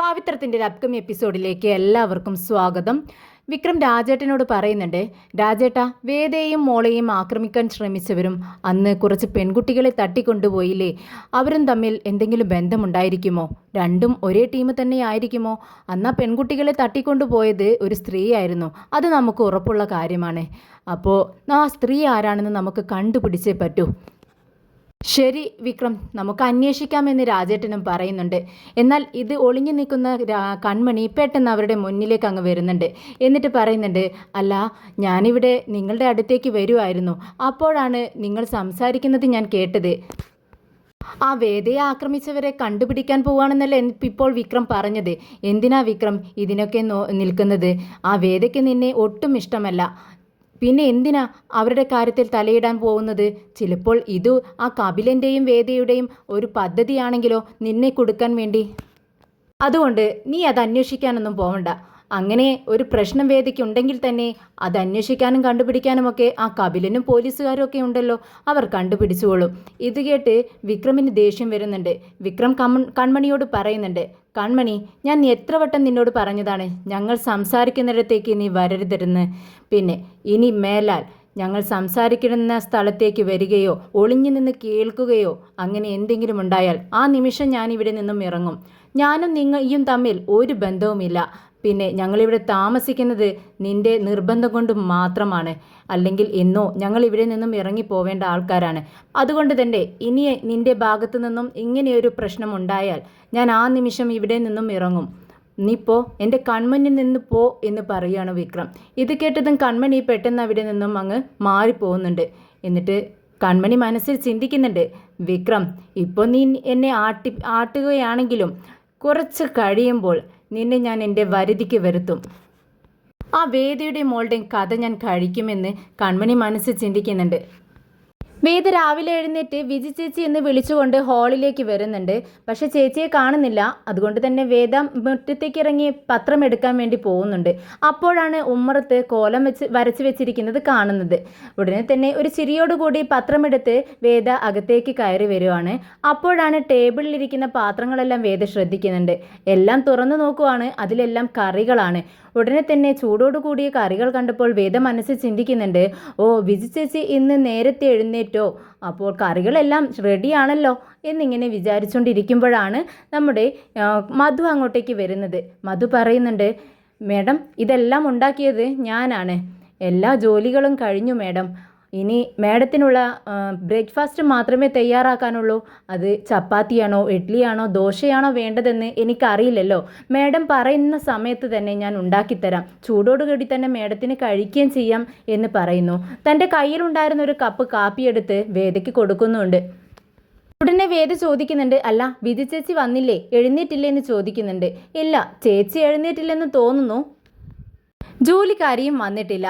പാവിത്രത്തിൻ്റെ ഒരു അപ്കമിങ് എപ്പിസോഡിലേക്ക് എല്ലാവർക്കും സ്വാഗതം. വിക്രം രാജേട്ടനോട് പറയുന്നുണ്ട്, രാജേട്ട, വേദയെയും മോളെയും ആക്രമിക്കാൻ ശ്രമിച്ചവരും അന്ന് കുറച്ച് പെൺകുട്ടികളെ തട്ടിക്കൊണ്ടുപോയില്ലേ, അവരും തമ്മിൽ എന്തെങ്കിലും ബന്ധമുണ്ടായിരിക്കുമോ? രണ്ടും ഒരേ ടീം തന്നെ ആയിരിക്കുമോ? അന്ന് ആ പെൺകുട്ടികളെ തട്ടിക്കൊണ്ടുപോയത് ഒരു സ്ത്രീയായിരുന്നു, അത് നമുക്ക് ഉറപ്പുള്ള കാര്യമാണ്. അപ്പോൾ ആ സ്ത്രീ ആരാണെന്ന് നമുക്ക് കണ്ടുപിടിച്ചേ പറ്റൂ. ശരി വിക്രം, നമുക്ക് അന്വേഷിക്കാമെന്ന് രാജേട്ടനും പറയുന്നുണ്ട്. എന്നാൽ ഇത് ഒളിഞ്ഞു നിൽക്കുന്ന കൺമണി പെട്ടെന്ന് അവരുടെ മുന്നിലേക്ക് അങ്ങ് വരുന്നുണ്ട്. എന്നിട്ട് പറയുന്നുണ്ട്, അല്ല, ഞാനിവിടെ നിങ്ങളുടെ അടുത്തേക്ക് വരുമായിരുന്നു, അപ്പോഴാണ് നിങ്ങൾ സംസാരിക്കുന്നത് ഞാൻ കേട്ടത്. ആ വേദയെ ആക്രമിച്ചവരെ കണ്ടുപിടിക്കാൻ പോവാണെന്നല്ലേ ഇപ്പോൾ വിക്രം പറഞ്ഞത്. എന്തിനാ വിക്രം ഇതിനൊക്കെ നിൽക്കുന്നത്? ആ വേദയ്ക്ക് നിന്നെ ഒട്ടും ഇഷ്ടമല്ല, പിന്നെ എന്തിനാ അവരുടെ കാര്യത്തിൽ തലയിടാൻ പോകുന്നത്? ചിലപ്പോൾ ഇത് ആ കപിലൻ്റെയും വേദയുടെയും ഒരു പദ്ധതിയാണെങ്കിലോ നിന്നെ കൊടുക്കാൻ വേണ്ടി. അതുകൊണ്ട് നീ അത് അന്വേഷിക്കാനൊന്നും പോവണ്ട. അങ്ങനെ ഒരു പ്രശ്നം വേദിക്കുണ്ടെങ്കിൽ തന്നെ അത് അന്വേഷിക്കാനും കണ്ടുപിടിക്കാനുമൊക്കെ ആ കപിലനും പോലീസുകാരും ഒക്കെ ഉണ്ടല്ലോ, അവർ കണ്ടുപിടിച്ചുകൊള്ളും. ഇത് കേട്ട് വിക്രമിന് ദേഷ്യം വരുന്നുണ്ട്. വിക്രം കൺമണിയോട് പറയുന്നുണ്ട്, കൺമണി, ഞാൻ എത്ര വട്ടം നിന്നോട് പറഞ്ഞതാണ് ഞങ്ങൾ സംസാരിക്കുന്നിടത്തേക്ക് നീ വരരുതെന്ന്. പിന്നെ ഇനി മേലാൽ ഞങ്ങൾ സംസാരിക്കുന്ന സ്ഥലത്തേക്ക് വരികയോ ഒളിഞ്ഞു നിന്ന് കേൾക്കുകയോ അങ്ങനെ എന്തെങ്കിലും ഉണ്ടായാൽ ആ നിമിഷം ഞാൻ ഇവിടെ നിന്നും ഇറങ്ങും. ഞാനും നീയും തമ്മിൽ ഒരു ബന്ധവുമില്ല. പിന്നെ ഞങ്ങളിവിടെ താമസിക്കുന്നത് നിന്റെ നിർബന്ധം കൊണ്ട് മാത്രമാണ്, അല്ലെങ്കിൽ എന്നോ ഞങ്ങൾ ഇവിടെ നിന്നും ഇറങ്ങിപ്പോവേണ്ട ആൾക്കാരാണ്. അതുകൊണ്ട് തന്നെ ഇനി നിന്റെ ഭാഗത്തു നിന്നും ഇങ്ങനെയൊരു പ്രശ്നം ഉണ്ടായാൽ ഞാൻ ആ നിമിഷം ഇവിടെ നിന്നും ഇറങ്ങും. നീ പോ, എൻ്റെ കൺമുന്നിൽ നിന്ന് പോ എന്ന് പറയുകയാണ് വിക്രം. ഇത് കേട്ടതും കൺമണി പെട്ടെന്ന് അവിടെ നിന്നും അങ്ങ് മാറിപ്പോകുന്നുണ്ട്. എന്നിട്ട് കൺമണി മനസ്സിൽ ചിന്തിക്കുന്നുണ്ട്, വിക്രം, ഇപ്പോൾ നീ എന്നെ ആട്ടുകയാണെങ്കിലും കുറച്ച് കഴിയുമ്പോൾ നിന്നെ ഞാൻ എൻ്റെ വരുതിക്ക് വരുത്തും. ആ വേദയുടെ മോളുടെയും കഥ ഞാൻ കഴിക്കുമെന്ന് കൺമണി മനസ്സിൽ ചിന്തിക്കുന്നുണ്ട്. വേദ രാവിലെ എഴുന്നേറ്റ് വിജി ചേച്ചി എന്ന് വിളിച്ചുകൊണ്ട് ഹാളിലേക്ക് വരുന്നുണ്ട്. പക്ഷെ ചേച്ചിയെ കാണുന്നില്ല. അതുകൊണ്ട് തന്നെ വേദ മുറ്റത്തേക്ക് ഇറങ്ങി പത്രം എടുക്കാൻ വേണ്ടി പോകുന്നുണ്ട്. അപ്പോഴാണ് ഉമ്മറത്ത് കോലം വരച്ച് വെച്ചിരിക്കുന്നത് കാണുന്നത്. ഉടനെ തന്നെ ഒരു ചിരിയോടുകൂടി പത്രമെടുത്ത് വേദ അകത്തേക്ക് കയറി വരുവാണ്. അപ്പോഴാണ് ടേബിളിലിരിക്കുന്ന പാത്രങ്ങളെല്ലാം വേദ ശ്രദ്ധിക്കുന്നുണ്ട്. എല്ലാം തുറന്നു നോക്കുവാണ്. അതിലെല്ലാം കറികളാണ്. ഉടനെ തന്നെ ചൂടോടുകൂടിയ കറികൾ കണ്ടപ്പോൾ വേദ മനസ്സിൽ ചിന്തിക്കുന്നുണ്ട്, ഓ, വിജി ചേച്ചി ഇന്ന് നേരത്തെ എഴുന്നേറ്റോ, അപ്പോൾ കറികളെല്ലാം റെഡിയാണല്ലോ എന്നിങ്ങനെ വിചാരിച്ചുകൊണ്ടിരിക്കുമ്പോഴാണ് നമ്മുടെ മധു അങ്ങോട്ടേക്ക് വരുന്നത്. മധു പറയുന്നുണ്ട്, മേഡം, ഇതെല്ലാം ഉണ്ടാക്കിയത് ഞാനാണ്. എല്ലാ ജോലികളും കഴിഞ്ഞു മേഡം. ഇനി മേഡത്തിനുള്ള ബ്രേക്ക്ഫാസ്റ്റ് മാത്രമേ തയ്യാറാക്കാനുള്ളൂ. അത് ചപ്പാത്തിയാണോ ഇഡ്ഡലിയാണോ ദോശയാണോ വേണ്ടതെന്ന് എനിക്കറിയില്ലല്ലോ. മേഡം പറയുന്ന സമയത്ത് തന്നെ ഞാൻ ഉണ്ടാക്കിത്തരാം. ചൂടോടുകൂടി തന്നെ മേഡത്തിന് കഴിക്കുകയും ചെയ്യാം എന്ന് പറയുന്നു. തൻ്റെ കയ്യിലുണ്ടായിരുന്ന ഒരു കപ്പ് കാപ്പിയെടുത്ത് വേദയ്ക്ക് കൊടുക്കുന്നുണ്ട്. ഉടനെ വേദ ചോദിക്കുന്നുണ്ട്, അല്ല, വിധി ചേച്ചി വന്നില്ലേ, എഴുന്നേറ്റില്ലേ എന്ന് ചോദിക്കുന്നുണ്ട്. ഇല്ല, ചേച്ചി എഴുന്നേറ്റില്ലെന്ന് തോന്നുന്നു. ജോലിക്കാരിയും വന്നിട്ടില്ല.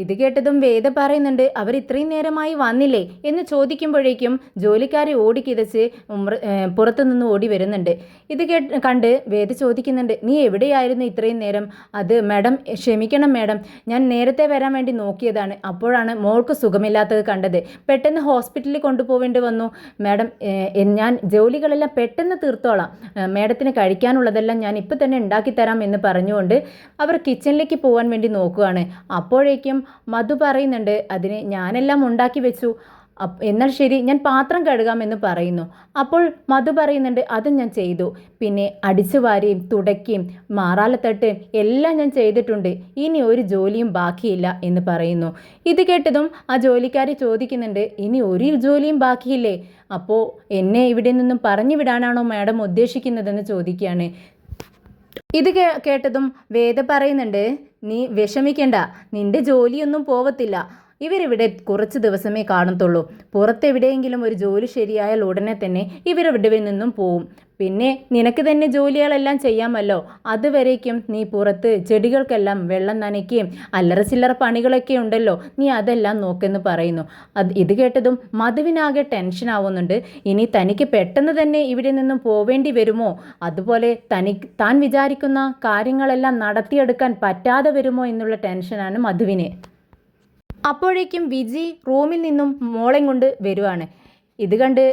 ഇത് കേട്ടതും വേദ പറയുന്നുണ്ട്, അവർ ഇത്രയും നേരമായി വന്നില്ലേ എന്ന് ചോദിക്കുമ്പോഴേക്കും ജോലിക്കാരെ ഓടിക്കിതച്ച് പുറത്തുനിന്ന് ഓടി വരുന്നുണ്ട്. ഇത് കണ്ട് വേദ ചോദിക്കുന്നുണ്ട്, നീ എവിടെയായിരുന്നു ഇത്രയും നേരം? അത് മാഡം, ക്ഷമിക്കണം മാഡം, ഞാൻ നേരത്തെ വരാൻ വേണ്ടി നോക്കിയതാണ്. അപ്പോഴാണ് മോൾക്ക് സുഖമില്ലാത്തത് കണ്ടത്. പെട്ടെന്ന് ഹോസ്പിറ്റലിൽ കൊണ്ടുപോവേണ്ടി വന്നു മാഡം. ഞാൻ ജോലികളെല്ലാം പെട്ടെന്ന് തീർത്തോളാം. മാഡത്തിന് കഴിക്കാനുള്ളതെല്ലാം ഞാൻ ഇപ്പം തന്നെ ഉണ്ടാക്കിത്തരാം എന്ന് പറഞ്ഞുകൊണ്ട് അവർ കിച്ചണിലേക്ക് പോകാൻ വേണ്ടി നോക്കുകയാണ്. അപ്പോഴേക്കും മധു പറയുന്നുണ്ട്, അതിന് ഞാനെല്ലാം ഉണ്ടാക്കി വെച്ചു. എന്നാൽ ശരി, ഞാൻ പാത്രം കഴുകാമെന്ന് പറയുന്നു. അപ്പോൾ മധു പറയുന്നുണ്ട്, അതും ഞാൻ ചെയ്തു. പിന്നെ അടിച്ചു വാരുകയും തുടയ്ക്കുകയും മാറാലത്തട്ടുകയും എല്ലാം ഞാൻ ചെയ്തിട്ടുണ്ട്. ഇനി ഒരു ജോലിയും ബാക്കിയില്ല എന്ന് പറയുന്നു. ഇത് കേട്ടതും ആ ജോലിക്കാരി ചോദിക്കുന്നുണ്ട്, ഇനി ഒരു ജോലിയും ബാക്കിയില്ലേ? അപ്പോൾ എന്നെ ഇവിടെ നിന്നും പറഞ്ഞു വിടാനാണോ മാഡം ഉദ്ദേശിക്കുന്നതെന്ന് ചോദിക്കുകയാണ്. ഇത് കേട്ടതും വേദ പറയുന്നുണ്ട്, നീ വിഷമിക്കണ്ട, നിന്റെ ജോലിയൊന്നും പോവത്തില്ല. ഇവരിവിടെ കുറച്ച് ദിവസമേ കാണത്തുള്ളൂ. പുറത്തെവിടെയെങ്കിലും ഒരു ജോലി ശരിയായാൽ ഉടനെ തന്നെ ഇവരിവിടെ നിന്നും പോവും. പിന്നെ നിനക്ക് തന്നെ ജോലികളെല്ലാം ചെയ്യാമല്ലോ. അതുവരേക്കും നീ പുറത്ത് ചെടികൾക്കെല്ലാം വെള്ളം നനയ്ക്കുകയും അല്ലറ ചില്ലറ പണികളൊക്കെ ഉണ്ടല്ലോ, നീ അതെല്ലാം നോക്കെന്ന് പറയുന്നു. ഇത് കേട്ടതും മധുവിനാകെ ടെൻഷനാവുന്നുണ്ട്. ഇനി തനിക്ക് പെട്ടെന്ന് തന്നെ ഇവിടെ നിന്നും പോവേണ്ടി വരുമോ, അതുപോലെ താൻ വിചാരിക്കുന്ന കാര്യങ്ങളെല്ലാം നടത്തിയെടുക്കാൻ പറ്റാതെ വരുമോ എന്നുള്ള ടെൻഷനാണ് മധുവിന്. അപ്പോഴേക്കും വിജി റൂമിൽ നിന്നും മോളെ കൊണ്ട് വരുവാണ്. ഇത് കണ്ട്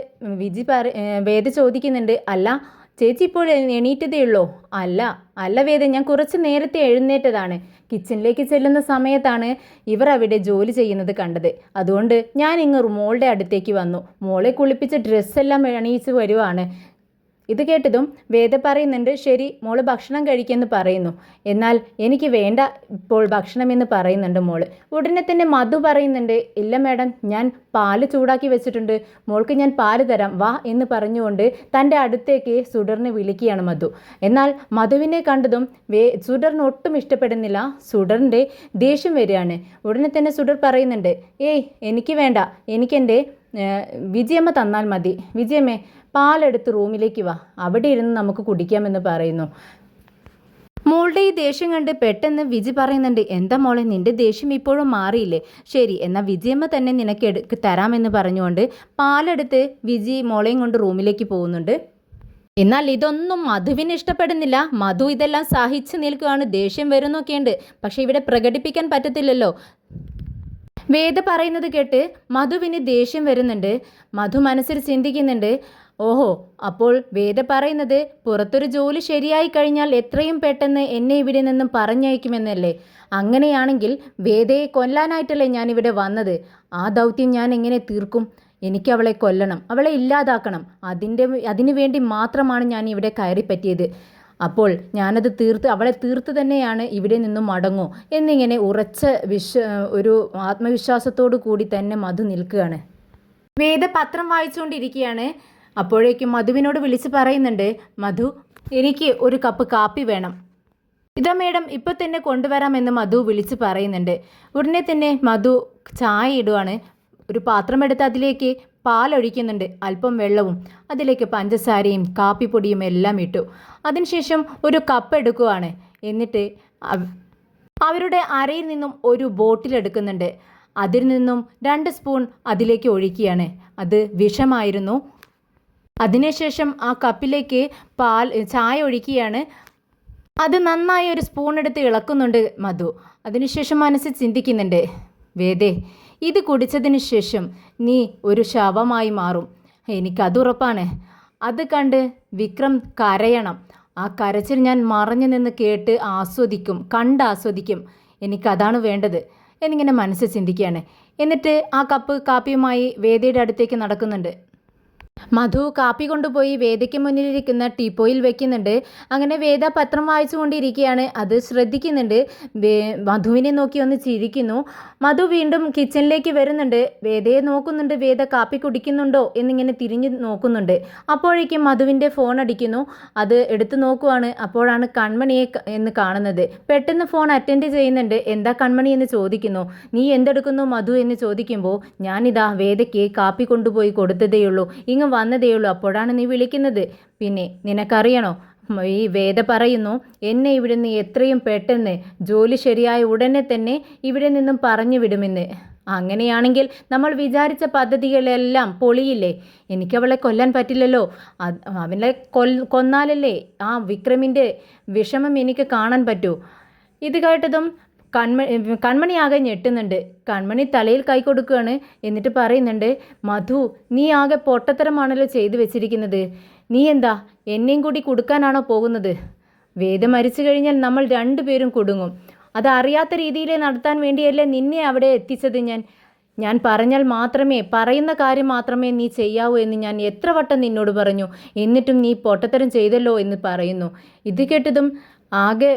വേദ ചോദിക്കുന്നുണ്ട്, അല്ല ചേച്ചി ഇപ്പോൾ എണീറ്റതേ ഉള്ളോ? അല്ല അല്ല വേദ, ഞാൻ കുറച്ച് നേരത്തെ എഴുന്നേറ്റതാണ്. കിച്ചണിലേക്ക് ചെല്ലുന്ന സമയത്താണ് ഇവർ അവിടെ ജോലി ചെയ്യുന്നത് കണ്ടത്. അതുകൊണ്ട് ഞാൻ ഇങ്ങ് മോളുടെ അടുത്തേക്ക് വന്നു. മോളെ കുളിപ്പിച്ച് ഡ്രസ്സെല്ലാം അണിയിച്ച് വരുവാണ്. ഇത് കേട്ടതും വേദ പറയുന്നുണ്ട്, ശരി മോള് ഭക്ഷണം കഴിക്കുമെന്ന് പറയുന്നു. എന്നാൽ എനിക്ക് വേണ്ട ഇപ്പോൾ ഭക്ഷണം എന്ന് പറയുന്നുണ്ട് മോള്. ഉടനെ തന്നെ മധു പറയുന്നുണ്ട്, ഇല്ല മാഡം, ഞാൻ പാല് ചൂടാക്കി വെച്ചിട്ടുണ്ട്, മോൾക്ക് ഞാൻ പാല് തരാം, വാ എന്ന് പറഞ്ഞുകൊണ്ട് തൻ്റെ അടുത്തേക്ക് സുഡറിനെ വിളിക്കുകയാണ് മധു. എന്നാൽ മധുവിനെ കണ്ടതും സുഡറിന് ഒട്ടും ഇഷ്ടപ്പെടുന്നില്ല. സുഡറിൻ്റെ ദേഷ്യം വരികയാണ്. ഉടനെ തന്നെ സുഡർ പറയുന്നുണ്ട്, ഏയ് എനിക്ക് വേണ്ട, എനിക്കെൻ്റെ വിജയമ്മ തന്നാൽ മതി. വിജയമ്മേ, പാലെടുത്ത് റൂമിലേക്ക് വാ, അവിടെ ഇരുന്ന് നമുക്ക് കുടിക്കാമെന്ന് പറയുന്നു. മോളുടെ ഈ ദേഷ്യം കണ്ട് പെട്ടെന്ന് വിജി പറയുന്നുണ്ട്, എന്താ മോളെ, നിന്റെ ദേഷ്യം ഇപ്പോഴും മാറിയില്ലേ? ശരി, എന്നാൽ വിജയമ്മ തന്നെ നിനക്ക് തരാമെന്ന് പറഞ്ഞുകൊണ്ട് പാലെടുത്ത് വിജി മോളെയും കൊണ്ട് റൂമിലേക്ക് പോകുന്നുണ്ട്. എന്നാൽ ഇതൊന്നും മധുവിന് ഇഷ്ടപ്പെടുന്നില്ല. മധു ഇതെല്ലാം സഹിച്ചു നിൽക്കുകയാണ്. ദേഷ്യം വരുന്നൊക്കെയുണ്ട്, പക്ഷെ ഇവിടെ പ്രകടിപ്പിക്കാൻ പറ്റത്തില്ലല്ലോ. വേദ പറയുന്നത് കേട്ട് മധുവിന് ദേഷ്യം വരുന്നുണ്ട്. മധു മനസ്സിൽ ചിന്തിക്കുന്നുണ്ട്, ഓഹോ, അപ്പോൾ വേദ പറയുന്നത് പുറത്തൊരു ജോലി ശരിയായി കഴിഞ്ഞാൽ എത്രയും പെട്ടെന്ന് എന്നെ ഇവിടെ നിന്നും പറഞ്ഞയക്കുമെന്നല്ലേ? അങ്ങനെയാണെങ്കിൽ വേദയെ കൊല്ലാനായിട്ടല്ലേ ഞാനിവിടെ വന്നത്? ആ ദൗത്യം ഞാൻ എങ്ങനെ തീർക്കും? എനിക്ക് അവളെ കൊല്ലണം, അവളെ ഇല്ലാതാക്കണം. അതിനു വേണ്ടി മാത്രമാണ് ഞാൻ ഇവിടെ കയറിപ്പറ്റിയത്. അപ്പോൾ ഞാനത് അവളെ തീർത്ത് തന്നെയാണ് ഇവിടെ നിന്നും മടങ്ങൂ എന്നിങ്ങനെ ഉറച്ച ഒരു ആത്മവിശ്വാസത്തോടു കൂടി തന്നെ മധു നിൽക്കുകയാണ്. വേദ പത്രം വായിച്ചുകൊണ്ടിരിക്കുകയാണ്. അപ്പോഴേക്കും മധുവിനോട് വിളിച്ച് പറയുന്നുണ്ട്, മധു, എനിക്ക് ഒരു കപ്പ് കാപ്പി വേണം. ഇതാ മേഡം, ഇപ്പോൾ തന്നെ കൊണ്ടുവരാമെന്ന് മധു വിളിച്ച് പറയുന്നുണ്ട്. ഉടനെ തന്നെ മധു ചായ ഇടുവാണ്. ഒരു പാത്രമെടുത്ത് അതിലേക്ക് പാലൊഴിക്കുന്നുണ്ട്, അല്പം വെള്ളവും, അതിലേക്ക് പഞ്ചസാരയും കാപ്പിപ്പൊടിയും എല്ലാം ഇട്ടു. അതിനുശേഷം ഒരു കപ്പ് എടുക്കുകയാണ്. എന്നിട്ട് അവരുടെ അരയിൽ നിന്നും ഒരു ബോട്ടിൽ എടുക്കുന്നുണ്ട്. അതിൽ നിന്നും 2 സ്പൂൺ അതിലേക്ക് ഒഴിക്കുകയാണ്. അത് വിഷമായിരുന്നു. അതിനുശേഷം ആ കപ്പിലേക്ക് ചായ ഒഴിക്കുകയാണ്. അത് നന്നായി ഒരു സ്പൂൺ എടുത്ത് ഇളക്കുന്നുണ്ട് മധു. അതിനുശേഷം മനസ്സിൽ ചിന്തിക്കുന്നുണ്ട്, വേദേ, ഇത് കുടിച്ചതിന് ശേഷം നീ ഒരു ശവമായി മാറും, എനിക്കതുറപ്പാണ്. അത് കണ്ട് വിക്രം കരയണം. ആ കരച്ചിൽ ഞാൻ മറഞ്ഞു നിന്ന് കേട്ട് കണ്ടാസ്വദിക്കും. എനിക്കതാണ് വേണ്ടത് എന്നിങ്ങനെ മനസ്സിൽ ചിന്തിക്കുകയാണ്. എന്നിട്ട് ആ കാപ്പിയുമായി വേദയുടെ അടുത്തേക്ക് നടക്കുന്നുണ്ട്. മധു കാപ്പി കൊണ്ടുപോയി വേദയ്ക്ക് മുന്നിലിരിക്കുന്ന ടീപ്പോയിൽ വെക്കുന്നുണ്ട്. അങ്ങനെ വേദ പത്രം വായിച്ചു കൊണ്ടിരിക്കുകയാണ്. അത് ശ്രദ്ധിക്കുന്നുണ്ട്. മധുവിനെ നോക്കി ഒന്ന് ചിരിക്കുന്നു. മധു വീണ്ടും കിച്ചണിലേക്ക് വരുന്നുണ്ട്. വേദയെ നോക്കുന്നുണ്ട്, വേദ കാപ്പി കുടിക്കുന്നുണ്ടോ എന്നിങ്ങനെ തിരിഞ്ഞ് നോക്കുന്നുണ്ട്. അപ്പോഴേക്കും മധുവിൻ്റെ ഫോൺ അടിക്കുന്നു. അത് എടുത്തു നോക്കുവാണ്. അപ്പോഴാണ് കൺമണിയെ എന്ന് കാണുന്നത്. പെട്ടെന്ന് ഫോൺ അറ്റൻഡ് ചെയ്യുന്നുണ്ട്. എന്താ കൺമണി എന്ന് ചോദിക്കുന്നു. നീ എന്തെടുക്കുന്നു മധു എന്ന് ചോദിക്കുമ്പോൾ, ഞാനിതാ വേദയ്ക്ക് കാപ്പി കൊണ്ടുപോയി കൊടുത്തതേയുള്ളൂ, ഇങ്ങ് വന്നതേയുള്ളൂ, അപ്പോഴാണ് നീ വിളിക്കുന്നത്. പിന്നെ നിനക്കറിയണോ, ഈ വേദ പറയുന്നു എന്നെ ഇവിടുന്ന് എത്രയും പെട്ടെന്ന് ജോലി ശരിയായ ഉടനെ തന്നെ ഇവിടെ നിന്നും പറഞ്ഞു വിടുമെന്ന്. അങ്ങനെയാണെങ്കിൽ നമ്മൾ വിചാരിച്ച പദ്ധതികളെല്ലാം പൊളിയില്ലേ? എനിക്കവളെ കൊല്ലാൻ പറ്റില്ലല്ലോ. അവളെ കൊന്നാലല്ലേ ആ വിക്രമിൻ്റെ വിഷമം എനിക്ക് കാണാൻ പറ്റൂ. ഇത് കേട്ടതും കൺമണി ആകെ ഞെട്ടുന്നുണ്ട്. കൺമണി തലയിൽ കൈ കൊടുക്കുകയാണ്. എന്നിട്ട് പറയുന്നുണ്ട്, മധു, നീ ആകെ പൊട്ടത്തരമാണല്ലോ ചെയ്തു വെച്ചിരിക്കുന്നത്. നീ എന്താ എന്നെയും കൂടി കൊടുക്കാനാണോ പോകുന്നത്? വേദ മരിച്ചു കഴിഞ്ഞാൽ നമ്മൾ 2 പേരും കുടുങ്ങും. അത് അറിയാത്ത രീതിയിൽ നടത്താൻ വേണ്ടിയല്ലേ നിന്നെ അവിടെ എത്തിച്ചത്. ഞാൻ പറഞ്ഞാൽ മാത്രമേ, പറയുന്ന കാര്യം മാത്രമേ നീ ചെയ്യാവൂ എന്ന് ഞാൻ എത്ര വട്ടം നിന്നോട് പറഞ്ഞു. എന്നിട്ടും നീ പൊട്ടത്തരം ചെയ്തല്ലോ എന്ന് പറയുന്നു. ഇത് കേട്ടതും ആകെ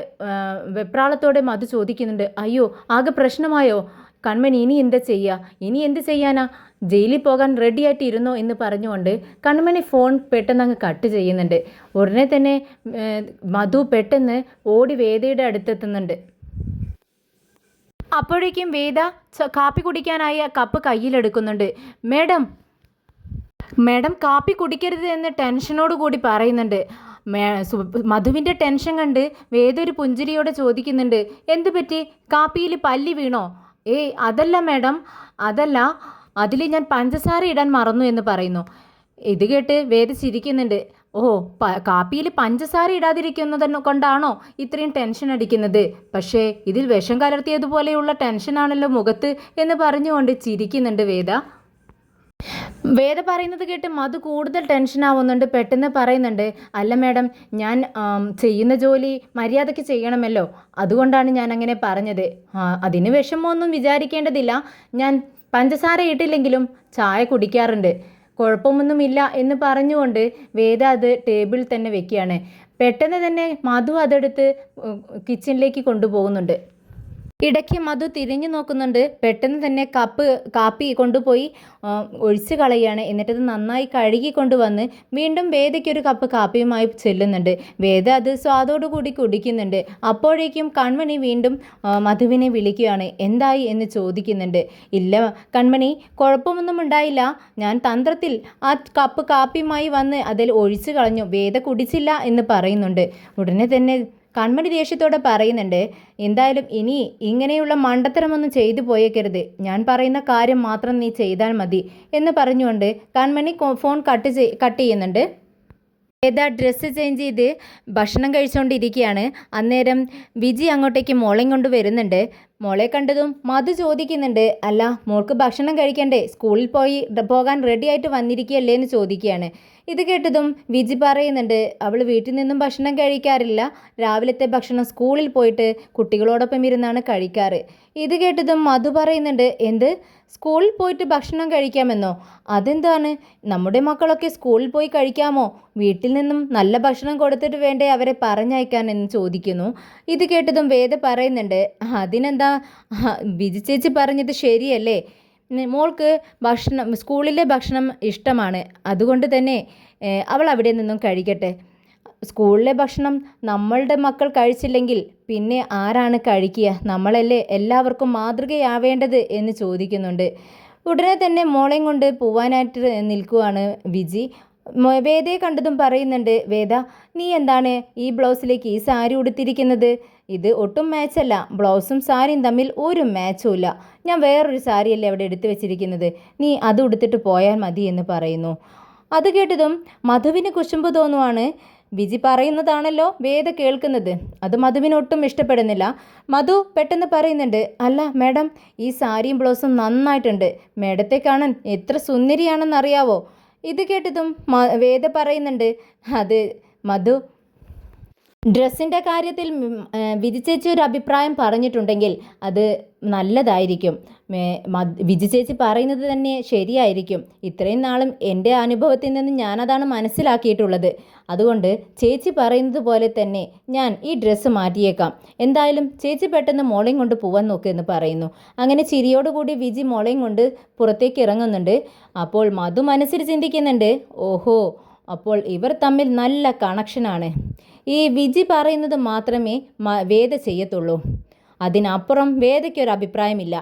വെപ്രാളത്തോടെ മധു ചോദിക്കുന്നുണ്ട്, അയ്യോ, ആകെ പ്രശ്നമായോ? കൺമണി ഇനി എന്താ ചെയ്യുക? ഇനി എന്ത് ചെയ്യാനാ? ജയിലിൽ പോകാൻ റെഡിയായിട്ട് ഇരുന്നോ എന്ന് പറഞ്ഞുകൊണ്ട് കൺമണി ഫോൺ പെട്ടെന്ന് അങ്ങ് കട്ട് ചെയ്യുന്നുണ്ട്. ഉടനെ തന്നെ മധു പെട്ടെന്ന് ഓടി വേദയുടെ അടുത്തെത്തുന്നുണ്ട്. അപ്പോഴേക്കും വേദ കാപ്പി കുടിക്കാനായി കപ്പ് കയ്യിലെടുക്കുന്നുണ്ട്. മേഡം കാപ്പി കുടിക്കരുത് എന്ന് ടെൻഷനോട് കൂടി പറയുന്നുണ്ട്. മധുവിൻ്റെ ടെൻഷൻ കണ്ട് വേദ ഒരു പുഞ്ചിരിയോടെ ചോദിക്കുന്നുണ്ട്, എന്തു പറ്റി? കാപ്പിയിൽ പല്ലി വീണോ? ഏയ് അതല്ല മേഡം, അതല്ല, അതിൽ ഞാൻ പഞ്ചസാര ഇടാൻ മറന്നു എന്ന് പറയുന്നു. ഇത് കേട്ട് വേദ ചിരിക്കുന്നുണ്ട്. ഓ, കാപ്പിയിൽ പഞ്ചസാര ഇടാതിരിക്കുന്നത് കൊണ്ടാണോ ഇത്രയും ടെൻഷൻ അടിക്കുന്നത്? പക്ഷേ ഇതിൽ വിഷം കലർത്തിയതുപോലെയുള്ള ടെൻഷനാണല്ലോ മുഖത്ത് എന്ന് പറഞ്ഞുകൊണ്ട് ചിരിക്കുന്നുണ്ട് വേദ. വേദ പറയുന്നത് കേട്ട് മധു കൂടുതൽ ടെൻഷൻ ആവുന്നുണ്ട്. പെട്ടെന്ന് പറയുന്നുണ്ട്, അല്ല മാഡം, ഞാൻ ചെയ്യുന്ന ജോലി മര്യാദയ്ക്ക് ചെയ്യണമല്ലോ, അതുകൊണ്ടാണ് ഞാൻ അങ്ങനെ പറഞ്ഞത്. അതിന് വിഷമമൊന്നും വിചാരിക്കേണ്ടതില്ല. ഞാൻ പഞ്ചസാര ഇട്ടില്ലെങ്കിലും ചായ കുടിക്കാറുണ്ട്, കുഴപ്പമൊന്നുമില്ല എന്ന് പറഞ്ഞുകൊണ്ട് വേദ അത് ടേബിളിൽ തന്നെ വെക്കുകയാണ്. പെട്ടെന്ന് തന്നെ മധു അതെടുത്ത് കിച്ചണിലേക്ക് കൊണ്ടുപോകുന്നുണ്ട്. ഇടയ്ക്ക് മധു തിരിഞ്ഞു നോക്കുന്നുണ്ട്. പെട്ടെന്ന് തന്നെ കാപ്പി കൊണ്ടുപോയി ഒഴിച്ച് കളയുകയാണ്. എന്നിട്ടത് നന്നായി കഴുകി കൊണ്ടുവന്ന് വീണ്ടും വേദയ്ക്കൊരു കപ്പ് കാപ്പിയുമായി ചെല്ലുന്നുണ്ട്. വേദ അത് സ്വാദോടു കൂടി കുടിക്കുന്നുണ്ട്. അപ്പോഴേക്കും കൺമണി വീണ്ടും മധുവിനെ വിളിക്കുകയാണ്. എന്തായി എന്ന് ചോദിക്കുന്നുണ്ട്. ഇല്ല കൺമണി, കുഴപ്പമൊന്നും ഉണ്ടായില്ല. ഞാൻ തന്ത്രത്തിൽ ആ കപ്പ് കാപ്പിയുമായി വന്ന് അതിൽ ഒഴിച്ചു കളഞ്ഞു. വേദ കുടിച്ചില്ല എന്ന് പറയുന്നുണ്ട്. ഉടനെ തന്നെ കൺമണി ദേഷ്യത്തോടെ പറയുന്നുണ്ട്, എന്തായാലും ഇനി ഇങ്ങനെയുള്ള മണ്ടത്തരമൊന്നും ചെയ്തു പോയേക്കരുത്. ഞാൻ പറയുന്ന കാര്യം മാത്രം നീ ചെയ്താൽ മതി എന്ന് പറഞ്ഞുകൊണ്ട് കൺമണി ഫോൺ കട്ട് ചെയ്യുന്നുണ്ട്. വേദ ഡ്രസ്സ് ചേഞ്ച് ചെയ്ത് ഭക്ഷണം കഴിച്ചുകൊണ്ടിരിക്കുകയാണ്. അന്നേരം വിജി അങ്ങോട്ടേക്ക് മോളെയും കൊണ്ട് വരുന്നുണ്ട്. മോളെ കണ്ടതും മധു ചോദിക്കുന്നുണ്ട്, അല്ല മോൾക്ക് ഭക്ഷണം കഴിക്കണ്ടേ, സ്കൂളിൽ പോകാൻ റെഡി ആയിട്ട് വന്നിരിക്കുകയല്ലേ എന്ന് ചോദിക്കുകയാണ്. ഇത് കേട്ടതും വിജി പറയുന്നുണ്ട്, അവൾ വീട്ടിൽ നിന്നും ഭക്ഷണം കഴിക്കാറില്ല. രാവിലത്തെ ഭക്ഷണം സ്കൂളിൽ പോയിട്ട് കുട്ടികളോടൊപ്പം ഇരുന്നാണ് കഴിക്കാറ്. ഇത് കേട്ടതും മധു പറയുന്നുണ്ട്, എന്ത്, സ്കൂളിൽ പോയിട്ട് ഭക്ഷണം കഴിക്കാമെന്നോ? അതെന്താണ്, നമ്മുടെ മക്കളൊക്കെ സ്കൂളിൽ പോയി കഴിക്കാമോ? വീട്ടിൽ നിന്നും നല്ല ഭക്ഷണം കൊടുത്തിട്ട് വേണ്ടേ അവരെ പറഞ്ഞയക്കാൻ എന്ന് ചോദിക്കുന്നു. ഇത് കേട്ടതും വേദ പറയുന്നുണ്ട്, അതിനെന്താ, വിജി ചേച്ചി പറഞ്ഞത് ശരിയല്ലേ, മോൾക്ക് സ്കൂളിലെ ഭക്ഷണം ഇഷ്ടമാണ്, അതുകൊണ്ട് തന്നെ അവൾ അവിടെ നിന്നും കഴിക്കട്ടെ. സ്കൂളിലെ ഭക്ഷണം നമ്മളുടെ മക്കൾ കഴിച്ചില്ലെങ്കിൽ പിന്നെ ആരാണ് കഴിക്കുക? നമ്മളല്ലേ എല്ലാവർക്കും മാതൃകയാവേണ്ടത് എന്ന് ചോദിക്കുന്നുണ്ട്. ഉടനെ തന്നെ മോളെയും കൊണ്ട് പോവാനായിട്ട് നിൽക്കുവാണ് വിജി. വേദയെ കണ്ടതും പറയുന്നുണ്ട്, വേദ നീ എന്താണ് ഈ ബ്ലൗസിലേക്ക് ഈ സാരി ഉടുത്തിരിക്കുന്നത്? ഇത് ഒട്ടും മാച്ചല്ല, ബ്ലൗസും സാരിയും തമ്മിൽ ഒരു മാച്ചും ഇല്ല. ഞാൻ വേറൊരു സാരിയല്ലേ അവിടെ എടുത്തു വെച്ചിരിക്കുന്നത്, നീ അത് ഉടുത്തിട്ട് പോയാൽ മതി എന്ന് പറയുന്നു. അത് കേട്ടതും മധുവിന് കുശുമ്പ് തോന്നുവാണ്. വിജി പറയുന്നതാണല്ലോ വേദ കേൾക്കുന്നത്. അത് മധുവിന് ഒട്ടും ഇഷ്ടപ്പെടുന്നില്ല. മധു പെട്ടെന്ന് പറയുന്നുണ്ട്, അല്ല മാഡം, ഈ സാരിയും ബ്ലൗസും നന്നായിട്ടുണ്ട്. മാഡത്തെ കാണാൻ എത്ര സുന്ദരിയാണെന്നറിയാവോ? ഇത് കേട്ടതും വേദ പറയുന്നുണ്ട്, അത് മധു, ഡ്രസ്സിൻ്റെ കാര്യത്തിൽ വിജി ചേച്ചി ഒരു അഭിപ്രായം പറഞ്ഞിട്ടുണ്ടെങ്കിൽ അത് നല്ലതായിരിക്കും. വിജി ചേച്ചി പറയുന്നത് തന്നെ ശരിയായിരിക്കും. ഇത്രയും നാളും എൻ്റെ അനുഭവത്തിൽ നിന്ന് ഞാനതാണ് മനസ്സിലാക്കിയിട്ടുള്ളത്. അതുകൊണ്ട് ചേച്ചി പറയുന്നത് പോലെ തന്നെ ഞാൻ ഈ ഡ്രസ്സ് മാറ്റിയേക്കാം. എന്തായാലും ചേച്ചി പെട്ടെന്ന് മോളെയും കൊണ്ട് പോവാൻ നോക്കുമെന്ന് പറയുന്നു. അങ്ങനെ ചിരിയോടുകൂടി വിജി മോളെയും കൊണ്ട് പുറത്തേക്ക് ഇറങ്ങുന്നുണ്ട്. അപ്പോൾ മധു മനസ്സിൽ ചിന്തിക്കുന്നുണ്ട്, ഓഹോ, അപ്പോൾ ഇവർ തമ്മിൽ നല്ല കണക്ഷനാണ്. ഈ വിജി പറയുന്നത് മാത്രമേ വേദ ചെയ്യത്തുള്ളൂ, അതിനപ്പുറം വേദയ്ക്കൊരു അഭിപ്രായമില്ല.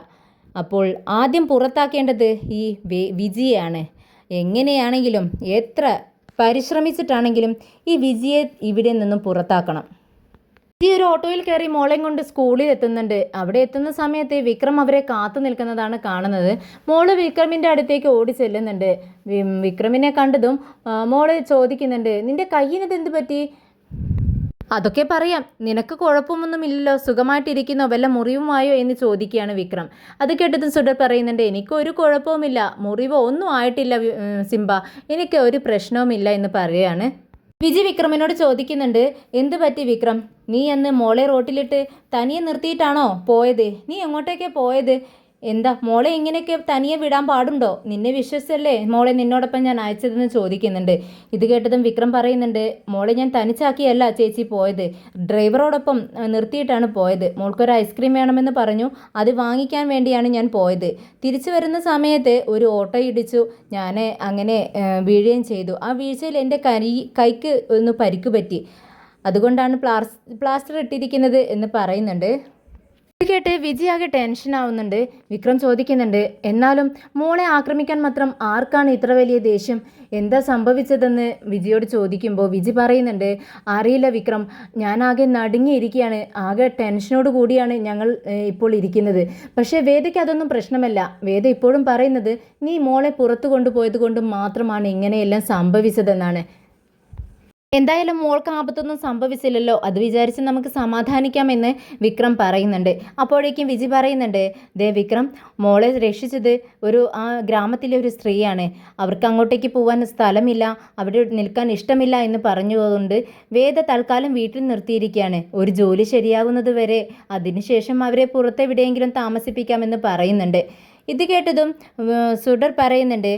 അപ്പോൾ ആദ്യം പുറത്താക്കേണ്ടത് ഈ വിജിയെയാണ്. എങ്ങനെയാണെങ്കിലും എത്ര പരിശ്രമിച്ചിട്ടാണെങ്കിലും ഈ വിജിയെ ഇവിടെ നിന്നും പുറത്താക്കണം. വിജി ഒരു ഓട്ടോയിൽ കയറി മോളെയും കൊണ്ട് സ്കൂളിൽ എത്തുന്നുണ്ട്. അവിടെ എത്തുന്ന സമയത്ത് വിക്രം അവരെ കാത്തു നിൽക്കുന്നതാണ് കാണുന്നത്. മോള് വിക്രമിൻ്റെ അടുത്തേക്ക് ഓടി ചെല്ലുന്നുണ്ട്. വിക്രമിനെ കണ്ടതും മോള് ചോദിക്കുന്നുണ്ട്, നിന്റെ കയ്യിനത് എന്ത് പറ്റി? അതൊക്കെ പറയാം, നിനക്ക് കുഴപ്പമൊന്നുമില്ലല്ലോ, സുഖമായിട്ടിരിക്കുന്നോ, വല്ല മുറിവുമായോ എന്ന് ചോദിക്കുകയാണ് വിക്രം. അത് കേട്ടതും സുഡർ പറയുന്നുണ്ട്, എനിക്കൊരു കുഴപ്പവുമില്ല, മുറിവോ ഒന്നും ആയിട്ടില്ല സിംബ, എനിക്ക് ഒരു പ്രശ്നവുമില്ല എന്ന് പറയുകയാണ്. വിജി വിക്രമിനോട് ചോദിക്കുന്നുണ്ട്, എന്ത് പറ്റി വിക്രം, നീ അന്ന് മോളെ റോട്ടിലിട്ട് തനിയെ നിർത്തിയിട്ടാണോ പോയത്? നീ എങ്ങോട്ടേക്കാണ് പോയത്? എന്താ മോളെ ഇങ്ങനെയൊക്കെ തനിയെ വിടാൻ പാടുണ്ടോ? നിന്നെ വിശ്വസിച്ചല്ലേ മോളെ നിന്നോടൊപ്പം ഞാൻ അയച്ചതെന്ന് ചോദിക്കുന്നുണ്ട്. ഇത് കേട്ടതും വിക്രം പറയുന്നുണ്ട്, മോളെ ഞാൻ തനിച്ചാക്കിയല്ല ചേച്ചി പോയത്, ഡ്രൈവറോടൊപ്പം നിർത്തിയിട്ടാണ് പോയത്. മോൾക്കൊരു ഐസ്ക്രീം വേണമെന്ന് പറഞ്ഞു, അത് വാങ്ങിക്കാൻ വേണ്ടിയാണ് ഞാൻ പോയത്. തിരിച്ചു വരുന്ന സമയത്ത് ഒരു ഓട്ടോ ഇടിച്ചു, ഞാൻ അങ്ങനെ വീഴുകയും ചെയ്തു. ആ വീഴ്ചയിൽ എൻ്റെ കൈക്ക് ഒന്ന് പരിക്ക് പറ്റി, അതുകൊണ്ടാണ് പ്ലാസ്റ്റർ ഇട്ടിരിക്കുന്നത് എന്ന് പറയുന്നുണ്ട്. ഇത് കേട്ട് വിജി ആകെ ടെൻഷൻ ആവുന്നുണ്ട്. വിക്രം ചോദിക്കുന്നുണ്ട്, എന്നാലും മോളെ ആക്രമിക്കാൻ മാത്രം ആർക്കാണ് ഇത്ര വലിയ ദേഷ്യം? എന്താ സംഭവിച്ചതെന്ന് വിജിയോട് ചോദിക്കുമ്പോൾ വിജി പറയുന്നുണ്ട്, അറിയില്ല വിക്രം, ഞാനാകെ നടുങ്ങിയിരിക്കുകയാണ്, ആകെ ടെൻഷനോട് കൂടിയാണ് ഞങ്ങൾ ഇപ്പോൾ ഇരിക്കുന്നത്. പക്ഷേ വേദയ്ക്ക് അതൊന്നും പ്രശ്നമല്ല. വേദ ഇപ്പോഴും പറയുന്നത് നീ മോളെ പുറത്തു കൊണ്ടുപോയത് കൊണ്ട് മാത്രമാണ് ഇങ്ങനെയെല്ലാം സംഭവിച്ചതെന്നാണ്. എന്തായാലും മോൾക്ക് ആപത്തൊന്നും സംഭവിച്ചില്ലല്ലോ, അത് വിചാരിച്ച് നമുക്ക് സമാധാനിക്കാമെന്ന് വിക്രം പറയുന്നുണ്ട്. അപ്പോഴേക്കും വിജി പറയുന്നുണ്ട്, ദേ വിക്രം, മോളെ രക്ഷിച്ചത് ആ ഗ്രാമത്തിലെ ഒരു സ്ത്രീയാണ്. അവർക്ക് അങ്ങോട്ടേക്ക് പോകാൻ സ്ഥലമില്ല, അവിടെ നിൽക്കാൻ ഇഷ്ടമില്ല എന്ന് പറഞ്ഞുകൊണ്ട് വേദ തൽക്കാലം വീട്ടിൽ നിർത്തിയിരിക്കുകയാണ്. ഒരു ജോലി ശരിയാകുന്നത് വരെ, അതിനുശേഷം അവരെ പുറത്തെവിടെയെങ്കിലും താമസിപ്പിക്കാമെന്ന് പറയുന്നുണ്ട്. ഇത് കേട്ടതും സുഡർ പറയുന്നുണ്ട്,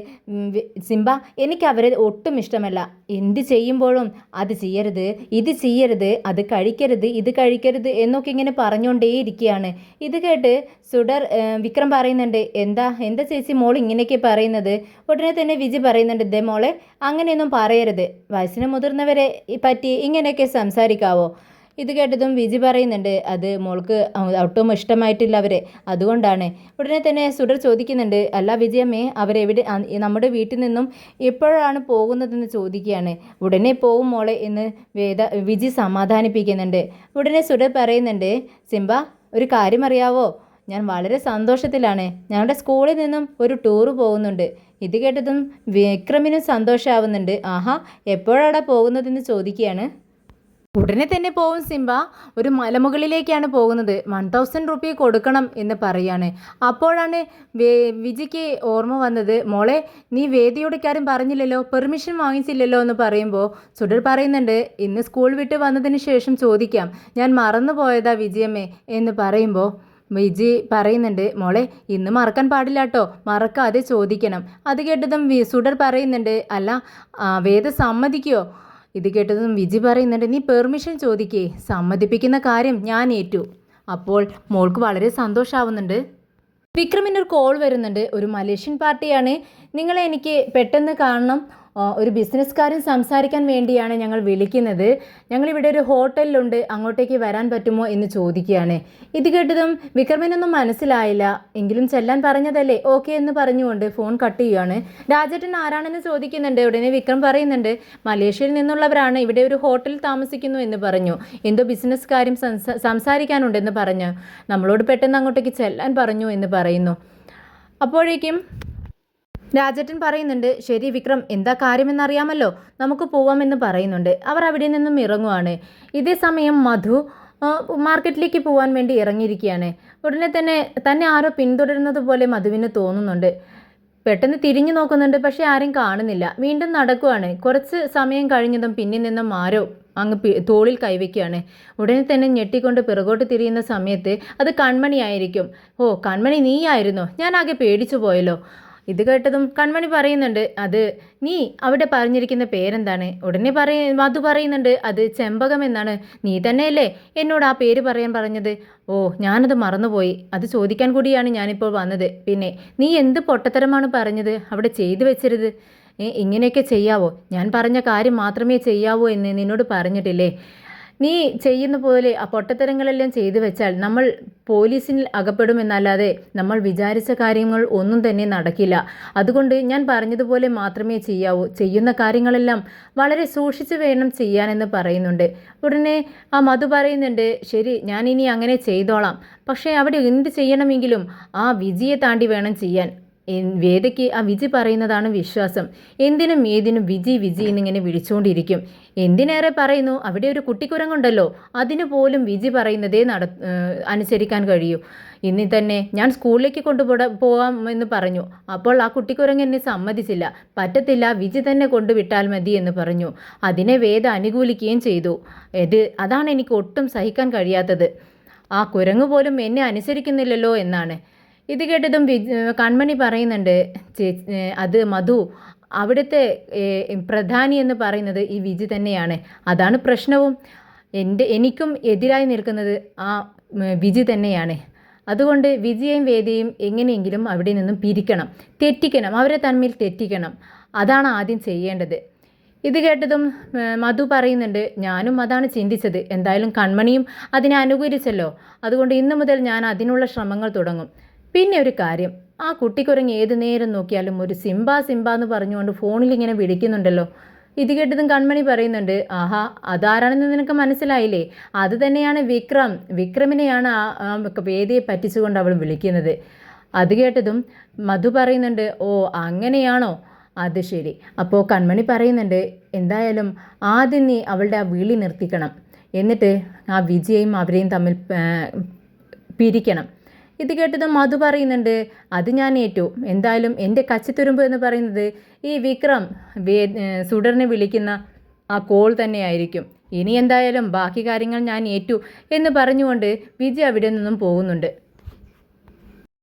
സിംബ, എനിക്ക് അവരെ ഒട്ടും ഇഷ്ടമല്ല. എന്ത് ചെയ്യുമ്പോഴും അത് ചെയ്യരുത്, ഇത് ചെയ്യരുത്, അത് കഴിക്കരുത്, ഇത് കഴിക്കരുത് എന്നൊക്കെ ഇങ്ങനെ പറഞ്ഞുകൊണ്ടേയിരിക്കുകയാണ്. ഇത് കേട്ട് സുഡർ വിക്രം പറയുന്നുണ്ട്, എന്താ എന്താ ചേച്ചി മോൾ ഇങ്ങനെയൊക്കെ പറയുന്നത്? ഉടനെ തന്നെ വിജി പറയുന്നുണ്ട്, ദേ മോളെ, അങ്ങനെയൊന്നും പറയരുത്. വയസ്സിന് മുതിർന്നവരെ പറ്റി ഇങ്ങനെയൊക്കെ സംസാരിക്കാവോ? ഇത് കേട്ടതും വിജി പറയുന്നുണ്ട്, അത് മോൾക്ക് ഒട്ടും ഇഷ്ടമായിട്ടില്ല അവരെ, അതുകൊണ്ടാണ്. ഉടനെ തന്നെ സുഡർ ചോദിക്കുന്നുണ്ട്, അല്ല വിജയമ്മേ, അവരെവിടെ, നമ്മുടെ വീട്ടിൽ നിന്നും എപ്പോഴാണ് പോകുന്നതെന്ന് ചോദിക്കുകയാണ്. ഉടനെ പോവും മോളെ എന്ന് വിജി സമാധാനിപ്പിക്കുന്നുണ്ട്. ഉടനെ സുഡർ പറയുന്നുണ്ട്, സിംബ, ഒരു കാര്യം അറിയാവോ, ഞാൻ വളരെ സന്തോഷത്തിലാണ്. ഞങ്ങളുടെ സ്കൂളിൽ നിന്നും ഒരു ടൂറ് പോകുന്നുണ്ട്. ഇത് കേട്ടതും വിക്രമിനും സന്തോഷമാവുന്നുണ്ട്. ആഹാ, എപ്പോഴാണ് പോകുന്നതെന്ന് ചോദിക്കുകയാണ്. ഉടനെ തന്നെ പോവും സിംബ, ഒരു മലമുകളിലേക്കാണ് പോകുന്നത്, 1000 റുപ്യ കൊടുക്കണം എന്ന് പറയാണ്. അപ്പോഴാണ് വിജിക്ക് ഓർമ്മ വന്നത്, മോളെ, നീ വേദിയോട് കാര്യം പറഞ്ഞില്ലല്ലോ, പെർമിഷൻ വാങ്ങിച്ചില്ലല്ലോ എന്ന് പറയുമ്പോൾ സുഡർ പറയുന്നുണ്ട്, ഇന്ന് സ്കൂൾ വിട്ട് വന്നതിന് ശേഷം ചോദിക്കാം, ഞാൻ മറന്നുപോയതാ വിജയമ്മേ എന്ന് പറയുമ്പോൾ വിജി പറയുന്നുണ്ട്, മോളെ, ഇന്ന് മറക്കാൻ പാടില്ല കേട്ടോ, മറക്കാതെ ചോദിക്കണം. അത് കേട്ടതും സുഡർ പറയുന്നുണ്ട്, അല്ല വേദ സമ്മതിക്കുമോ? ഇത് കേട്ടതും വിജി പറയുന്നുണ്ട്, നീ പെർമിഷൻ ചോദിക്കേ, സമ്മതിപ്പിക്കുന്ന കാര്യം ഞാൻ ഏറ്റു. അപ്പോൾ മോൾക്ക് വളരെ സന്തോഷമാവുന്നുണ്ട്. വിക്രമിനൊരു കോൾ വരുന്നുണ്ട്, ഒരു മലേഷ്യൻ പാർട്ടിയാണ്, നിങ്ങളെ എനിക്ക് പെട്ടെന്ന് കാണണം, ഒരു ബിസിനസ്സുകാരൻ സംസാരിക്കാൻ വേണ്ടിയാണ് ഞങ്ങൾ വിളിക്കുന്നത്. ഞങ്ങളിവിടെ ഒരു ഹോട്ടലിലുണ്ട്, അങ്ങോട്ടേക്ക് വരാൻ പറ്റുമോ എന്ന് ചോദിക്കുകയാണ്. ഇത് കേട്ടതും വിക്രമിനൊന്നും മനസ്സിലായില്ല, എങ്കിലും ചെല്ലാൻ പറഞ്ഞതല്ലേ, ഓക്കെ എന്ന് പറഞ്ഞുകൊണ്ട് ഫോൺ കട്ട് ചെയ്യുകയാണ്. രാജേട്ടൻ ആരാണെന്ന് ചോദിക്കുന്നുണ്ട്. ഉടനെ വിക്രം പറയുന്നുണ്ട്, മലേഷ്യയിൽ നിന്നുള്ളവരാണ്, ഇവിടെ ഒരു ഹോട്ടലിൽ താമസിക്കുന്നു എന്ന് പറഞ്ഞു, എന്തോ ബിസിനസ് കാര്യം സംസാരിക്കാനുണ്ടെന്ന് പറഞ്ഞു, നമ്മളോട് പെട്ടെന്ന് അങ്ങോട്ടേക്ക് ചെല്ലാൻ പറഞ്ഞു എന്ന് പറയുന്നു. അപ്പോഴേക്കും രാജേട്ടൻ പറയുന്നുണ്ട്, ശരി വിക്രം, എന്താ കാര്യമെന്നറിയാമല്ലോ, നമുക്ക് പോവാമെന്ന് പറയുന്നുണ്ട്. അവർ അവിടെ നിന്നും ഇറങ്ങുവാണ്. ഇതേ സമയം മധു മാർക്കറ്റിലേക്ക് പോകാൻ വേണ്ടി ഇറങ്ങിയിരിക്കുകയാണ്. ഉടനെ തന്നെ ആരോ പിന്തുടരുന്നത് പോലെ മധുവിന് തോന്നുന്നുണ്ട്. പെട്ടെന്ന് തിരിഞ്ഞു നോക്കുന്നുണ്ട്, പക്ഷെ ആരും കാണുന്നില്ല. വീണ്ടും നടക്കുവാണ്. കുറച്ച് സമയം കഴിഞ്ഞതും പിന്നിൽ നിന്നും ആരോ അങ്ങ് തോളിൽ കൈവയ്ക്കുകയാണ്. ഉടനെ തന്നെ ഞെട്ടിക്കൊണ്ട് പിറകോട്ട് തിരിയുന്ന സമയത്ത് അത് കൺമണിയായിരിക്കും. ഓ, കൺമണി നീയായിരുന്നോ, ഞാൻ ആകെ പേടിച്ചു പോയല്ലോ. ഇത് കേട്ടതും കൺമണി പറയുന്നുണ്ട്, അത് നീ അവിടെ പറഞ്ഞിരിക്കുന്ന പേരെന്താണ്? ഉടനെ മധു പറയുന്നുണ്ട്, അത് ചെമ്പകം എന്നാണ്. നീ തന്നെയല്ലേ എന്നോട് ആ പേര് പറയാൻ പറഞ്ഞത്? ഓ, ഞാനത് മറന്നുപോയി, അത് ചോദിക്കാൻ കൂടിയാണ് ഞാനിപ്പോൾ വന്നത്. പിന്നെ നീ എന്ത് പൊട്ടത്തരമാണ് പറഞ്ഞത് അവിടെ ചെയ്തു വെച്ചരുത്? ഇങ്ങനെയൊക്കെ ചെയ്യാവോ? ഞാൻ പറഞ്ഞ കാര്യം മാത്രമേ ചെയ്യാവൂ എന്ന് നിന്നോട് പറഞ്ഞിട്ടില്ലേ? നീ ചെയ്യുന്ന പോലെ ആ പൊട്ടത്തരങ്ങളെല്ലാം ചെയ്തു വെച്ചാൽ നമ്മൾ പോലീസിൽ അകപ്പെടുമെന്നല്ലാതെ നമ്മൾ വിചാരിച്ച കാര്യങ്ങൾ ഒന്നും തന്നെ നടക്കില്ല. അതുകൊണ്ട് ഞാൻ പറഞ്ഞതുപോലെ മാത്രമേ ചെയ്യാവൂ. ചെയ്യുന്ന കാര്യങ്ങളെല്ലാം വളരെ സൂക്ഷിച്ചു വേണം ചെയ്യാനെന്ന് പറയുന്നുണ്ട്. ഉടനെ ആ മധു പറയുന്നുണ്ട്, ശരി, ഞാൻ ഇനി അങ്ങനെ ചെയ്തോളാം. പക്ഷേ അവിടെ എന്ത് ചെയ്യണമെങ്കിലും ആ വിജിയെ താണ്ടി വേണം ചെയ്യാൻ. വേദയ്ക്ക് ആ വിജി പറയുന്നതാണ് വിശ്വാസം. എന്തിനും ഏതിനും വിജി വിജി എന്നിങ്ങനെ വിളിച്ചുകൊണ്ടിരിക്കും. എന്തിനേറെ പറയുന്നു, അവിടെ ഒരു കുട്ടിക്കുരങ്ങുണ്ടല്ലോ, അതിന് പോലും വിജി പറയുന്നതേ അനുസരിക്കാൻ കഴിയൂ. ഇനി തന്നെ ഞാൻ സ്കൂളിലേക്ക് പോകാം എന്ന് പറഞ്ഞു. അപ്പോൾ ആ കുട്ടിക്കുരങ്ങ് എന്നെ സമ്മതിച്ചില്ല. പറ്റത്തില്ല, വിജി തന്നെ കൊണ്ടുവിട്ടാൽ മതി എന്ന് പറഞ്ഞു. അതിനെ വേദ അനുകൂലിക്കുകയും ചെയ്തു. അതാണ് എനിക്ക് ഒട്ടും സഹിക്കാൻ കഴിയാത്തത്. ആ കുരങ്ങ് പോലും എന്നെ അനുസരിക്കുന്നില്ലല്ലോ എന്നാണ്. ഇത് കേട്ടതും കൺമണി പറയുന്നുണ്ട്, അത് മധു, അവിടുത്തെ പ്രധാനി എന്ന് പറയുന്നത് ഈ വിജി തന്നെയാണ്. അതാണ് പ്രശ്നവും. എനിക്കും എതിരായി നിൽക്കുന്നത് ആ വിജി തന്നെയാണ്. അതുകൊണ്ട് വിജിയെയും വേദിയെയും എങ്ങനെയെങ്കിലും അവിടെ നിന്നും പിരിക്കണം, തെറ്റിക്കണം, അവരെ തമ്മിൽ തെറ്റിക്കണം. അതാണ് ആദ്യം ചെയ്യേണ്ടത്. ഇത് കേട്ടതും മധു പറയുന്നുണ്ട്, ഞാനും അതാണ് ചിന്തിച്ചത്. എന്തായാലും കൺമണിയും അതിനെ അനുകൂലിച്ചല്ലോ, അതുകൊണ്ട് ഇന്നു മുതൽ ഞാൻ അതിനുള്ള ശ്രമങ്ങൾ തുടങ്ങും. പിന്നെ ഒരു കാര്യം, ആ കുട്ടിക്കുരങ്ങ് ഏതു നേരം നോക്കിയാലും ഒരു സിംബ സിംബ എന്ന് പറഞ്ഞുകൊണ്ട് ഫോണിൽ ഇങ്ങനെ വിളിക്കുന്നുണ്ടല്ലോ. ഇത് കേട്ടതും കൺമണി പറയുന്നുണ്ട്, ആഹാ, അതാരാണെന്ന് നിനക്ക് മനസ്സിലായില്ലേ? അത് തന്നെയാണ് വിക്രമിനെയാണ് ആ വേദിയെ പറ്റിച്ചുകൊണ്ട് അവൾ വിളിക്കുന്നത്. അത് കേട്ടതും മധു പറയുന്നുണ്ട്, ഓ അങ്ങനെയാണോ? അത് ശരി. അപ്പോൾ കൺമണി പറയുന്നുണ്ട്, എന്തായാലും ആദ്യം നീ അവളുടെ ആ വിളി നിർത്തിക്കണം, എന്നിട്ട് ആ വിജയും അവരെയും തമ്മിൽ പിരിക്കണം. ഇത് കേട്ടത് മധു പറയുന്നുണ്ട്, അത് ഞാൻ ഏറ്റു. എന്തായാലും എൻ്റെ കച്ചിത്തുരുമ്പ് എന്ന് പറയുന്നത് ഈ വിക്രം സുഡറിനെ വിളിക്കുന്ന ആ കോൾ തന്നെയായിരിക്കും. ഇനി എന്തായാലും ബാക്കി കാര്യങ്ങൾ ഞാൻ ഏറ്റു എന്ന് പറഞ്ഞുകൊണ്ട് വിജയ് അവിടെ നിന്നും പോകുന്നുണ്ട്.